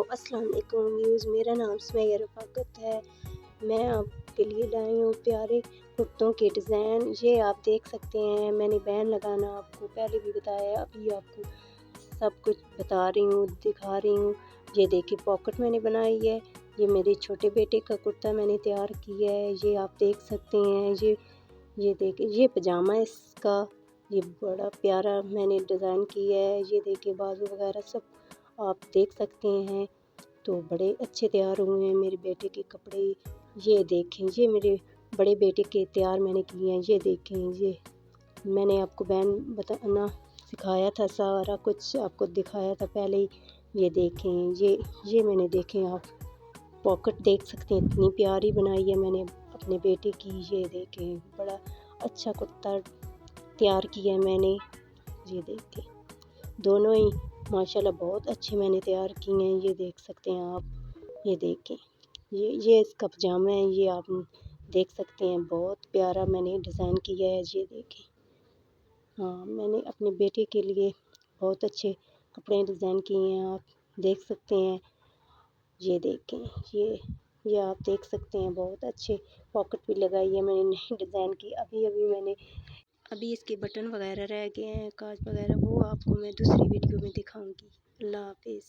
अस्सलाम वालेकुम व्यूज़, मेरा नाम सुमैया रफ़ाकत है। मैं आपके लिए लाई हूँ प्यारे कुर्तों के डिज़ाइन। ये आप देख सकते हैं, मैंने बैन लगाना आपको पहले भी बताया, अभी आपको सब कुछ बता रही हूँ, दिखा रही हूँ। ये देखिए पॉकेट मैंने बनाई है। ये मेरे छोटे बेटे का कुर्ता मैंने तैयार किया है, ये आप देख सकते हैं। ये देखिए, ये पजामा है इसका, ये बड़ा प्यारा मैंने डिज़ाइन किया है। ये देखिए बाजू वगैरह सब आप देख सकते हैं, तो बड़े अच्छे तैयार हुए हैं मेरे बेटे के कपड़े। ये देखें, ये मेरे बड़े बेटे के तैयार मैंने किए हैं। ये देखें, ये मैंने आपको बैन बताना सिखाया था, सारा कुछ आपको दिखाया था पहले ही। ये देखें, ये मैंने देखें, आप पॉकेट देख सकते हैं, इतनी प्यारी बनाई है मैंने अपने बेटे की। ये देखें, बड़ा अच्छा कुर्ता तैयार किया है मैंने। ये देखें, दोनों ही माशाल्लाह बहुत अच्छे मैंने तैयार किए हैं। ये देख सकते हैं आप, ये देखें, ये इसका पजामा है, ये आप देख सकते हैं, बहुत प्यारा मैंने डिज़ाइन किया है। ये देखें, हाँ, मैंने अपने बेटे के लिए बहुत अच्छे कपड़े डिज़ाइन किए हैं, आप देख सकते हैं। ये देखें, ये आप देख सकते हैं, बहुत अच्छे पॉकेट भी लगाई है मैंने नई डिज़ाइन की। अभी इसके बटन वगैरह रह गए हैं, काज वगैरह, वो आपको मैं दूसरी वीडियो में दिखाऊंगी। अल्लाह हाफिज़।